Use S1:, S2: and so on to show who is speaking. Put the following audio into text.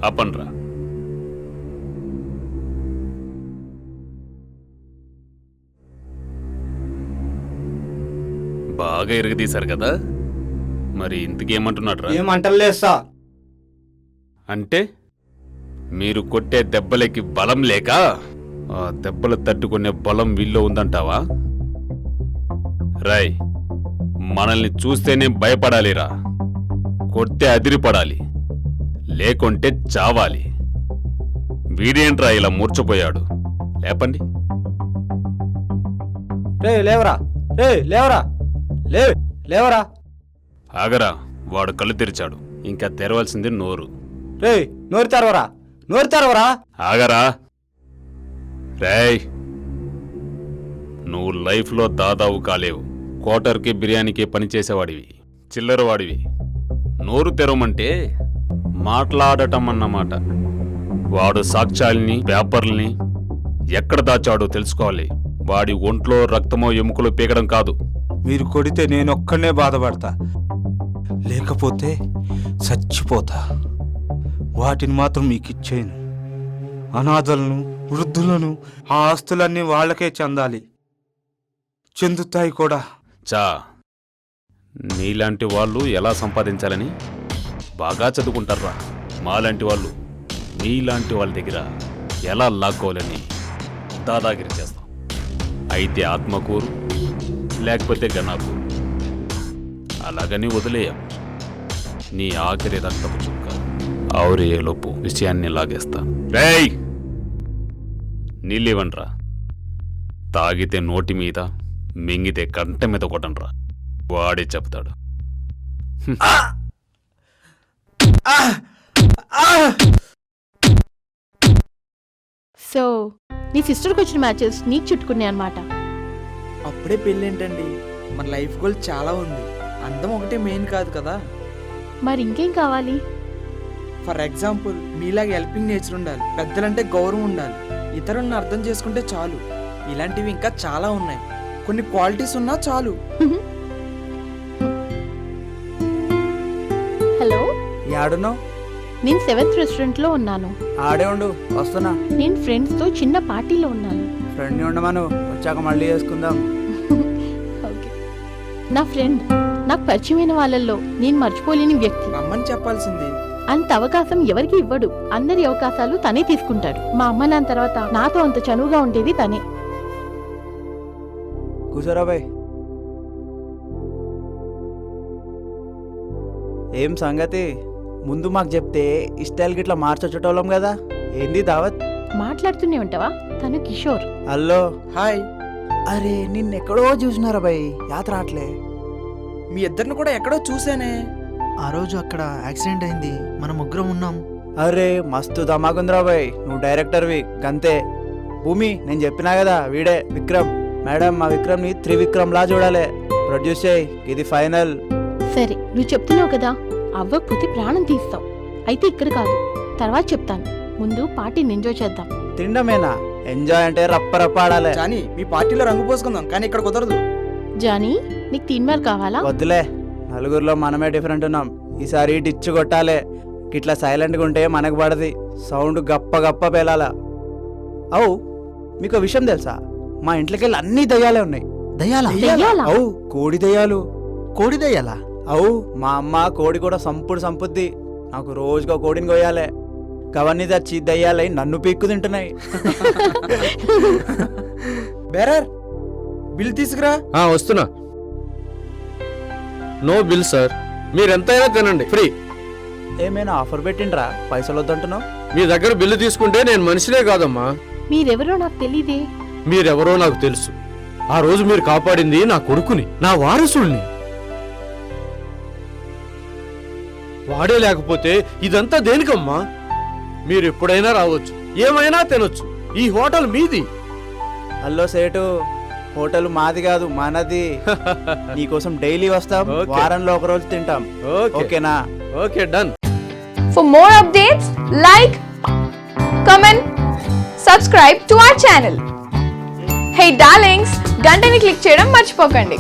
S1: ఆపండ్రా. బాగా ఎరగదీశారు కదా, మరి ఇంతకేమంటున్నాడ్రా?
S2: ఏమంటలేదు సార్.
S1: అంటే మీరు కొట్టే దెబ్బలకి బలం లేక ఆ దెబ్బలు తట్టుకునే బలం వీల్లో ఉందంటావా? రాయ్, మనల్ని చూస్తేనే భయపడాలిరా, కొడితే అదిరిపడాలి, లేకుంటే చావాలి. వీడేంట్రా ఇలా మూర్చపోయాడు? లేపండి.
S2: లేవరా, లేవరా, లేవరా.
S1: ఆగరా, వాడు కళ్ళు తెరిచాడు, ఇంకా తెరవాల్సింది నోరు.
S2: నోరు తెరవరా, నోరు తెరవరా.
S1: ఆగరా. రేయ్, నువ్వు లైఫ్లో దాదావు కాలేవు. క్వార్టర్కి బిర్యానీకి పనిచేసేవాడివి, చిల్లరవాడివి. నోరు తెరవమంటే మాట్లాడటం అన్నమాట. వాడు సాక్ష్యాల్ని, పేపర్లని ఎక్కడ దాచాడో తెలుసుకోవాలి. వాడి ఒంట్లో రక్తమో ఎముకలు పీకడం కాదు.
S2: మీరు కొడితే నేనొక్కనే బాధపడతా, లేకపోతే చచ్చిపోతా. వాటిని మాత్రం మీకు ఇచ్చేయను. అనాథలను, వృద్ధులను, ఆ ఆస్తులన్నీ వాళ్ళకే చెందాలి, చెందుతాయి కూడా.
S1: చా, నీలాంటి వాళ్ళు ఎలా సంపాదించాలని బాగా చదువుకుంటారా. మాలాంటి వాళ్ళు నీలాంటి వాళ్ళ దగ్గర ఎలా లాక్కోవాలని దాదాగిరి చేస్తాం. అయితే ఆత్మకూరు, లేకపోతే గనాపూరు. అలాగని వదిలేయం. నీ ఆఖరి రక్తపు చుక్క ఆవురేలోపు విషయాన్ని లాగేస్తా. రేయ్, నీళ్ళివ్వండ్రా. తాగితే నోటి మీద, మింగితే కంట మీద కొట్టండ్రా. వాడే చెప్తాడు.
S3: సో నీ సిస్టర్కి వచ్చిన మ్యాచెస్ నీకు చుట్టుకున్నాయి అన్నమాట.
S4: అప్పుడే పెళ్ళేంటండి, మన లైఫ్ గోల్ చాలా ఉంది. అందం ఒకటే మెయిన్ కాదు కదా.
S3: మరి ఇంకేం కావాలి?
S4: ఫర్ ఎగ్జాంపుల్, మీలాగా హెల్పింగ్ నేచర్ ఉండాలి, పెద్దలంటే గౌరవం ఉండాలి, ఇతరులను అర్థం చేసుకుంటే చాలు. ఇలాంటివి ఇంకా చాలా ఉన్నాయి. కొన్ని క్వాలిటీస్ ఉన్నా చాలు.
S3: హలో,
S2: యాడున్నావు?
S3: నేను 7th రెస్టారెంట్లో ఉన్నాను.
S2: ఆడే ఉండు, వస్తున్నా.
S3: నేను ఫ్రెండ్స్తో చిన్న పార్టీలో ఉన్నాను.
S2: ఫ్రెండ్ని ఉండమను, వచ్చాక మళ్ళీ చేసుకుందాం.
S3: ఓకే. నా ఫ్రెండ్, నాకు పరిచయమైన వాళ్ళల్లో నేను మర్చిపోలేని వ్యక్తి.
S4: రమ్మని చెప్పాల్సింది.
S3: అంత అవకాశం ఎవరికి ఇవ్వడు. అందరి అవకాశాలు తనే తీసుకుంటాడు. మా అమ్మ నాన్న తర్వాత నాతో అంత చనువుగా ఉండేది తనే.
S2: కూర్చోరా బాయ్. ఏం సంగతి? ముందు మాకు చెప్తే ఈ స్టైల్ గిట్లా మార్చొచ్చేటోళ్ళం కదా. ఏంది దావత్?
S3: మాట్లాడుతూనే ఉంటావా? తను కిషోర్.
S2: హలో.
S4: హాయ్.
S2: అరే, నిన్నెక్కడో చూసినారా బాయ్, యాత్ర అట్లే.
S4: మీ ఇద్దరిని కూడా ఎక్కడో చూసానే.
S5: ఆ రోజు అక్కడ యాక్సిడెంట్ అయింది, మనం ముగ్గురం ఉన్నాం.
S2: అరే, మస్తు ధమాకుందిరా బాయ్. నువ్వు డైరెక్టర్వి గంతే. భూమి, నేను చెప్పినా కదా, వీడే విక్రమ్. మేడం, మా విక్రమ్ని త్రివిక్రమ్ లా చూడాలి. ప్రొడ్యూస్ చేయి, ఇది ఫైనల్.
S3: సరే, నువ్వు చెప్తున్నావు కదా, అవ్వకపోతే ప్రాణం తీస్తావు. అయితే ఇక్కడ కాదు, తర్వాత చెప్తాను. ముందు పార్టీని ఎంజాయ్ చేద్దాం.
S2: తిండమేనా? ఎంజాయ్ అంటే రప్ప ఆడాలి.
S4: జానీ, మీ పార్టీలో రంగు పోసుకుందాం, కానీ ఇక్కడ కుదరదు.
S3: జానీ, నీకు తీన్మార్ కావాలా?
S2: వద్దులే, నలుగురిలో మనమే డిఫరెంట్ ఉన్నాం. ఈసారి డిచ్చు కొట్టాలి. ఇట్లా సైలెంట్గా ఉంటే మనకు పడది. సౌండ్ గప్ప గప్ప పేలాలా. అవు, మీకు విషయం తెలుసా? మా ఇంట్లోకెళ్ళి అన్ని దయ్యాలే ఉన్నాయి.
S5: దయ్యాలా?
S3: దెయ్యాలా?
S2: అవు, కోడి దయ్యాలు.
S5: కోడి దయ్యాలా?
S2: అవు, మా అమ్మ కోడి కూడా సంపుద్ది. నాకు రోజుగా కోడిని కొయ్యాలి. కవన్నీ తెచ్చి దయ్యాలై నన్ను పీక్కు తింటున్నాయి.
S4: బేరర్, బిల్ తీసుకురా.
S6: వస్తున్నా. నో బిల్ సార్, మీరెంతైనా తినండి, ఫ్రీ.
S2: ఏమైనా ఆఫర్ పెట్టిండ్రా? పైసలు వద్దంటున్నావు?
S6: మీ దగ్గర బిల్లు తీసుకుంటే నేను మనిషినే కాదమ్మా.
S3: మీరెవరో నాకు తెలీదే.
S6: మీరెవరో నాకు తెలుసు. ఆ రోజు మీరు కాపాడింది నా కొడుకుని, నా వారసుల్ని. వాడే లేకపోతే ఇదంతా దేనికమ్మా? మీరు ఎప్పుడైనా రావచ్చు, ఏమైనా తినొచ్చు. ఈ హోటల్ మీది.
S2: హలో సేటు, హోటల్ మాది కాదు, మనది. నీకోసం డైలీ వస్తాం,
S6: Okay.
S2: వారంలో ఒక రోజు తింటాం. ఓకేనా?
S6: Okay, done.
S7: For more updates, like, comment, subscribe to our channel. Hey darlings, గంటని click చేయడం మర్చిపోకండి.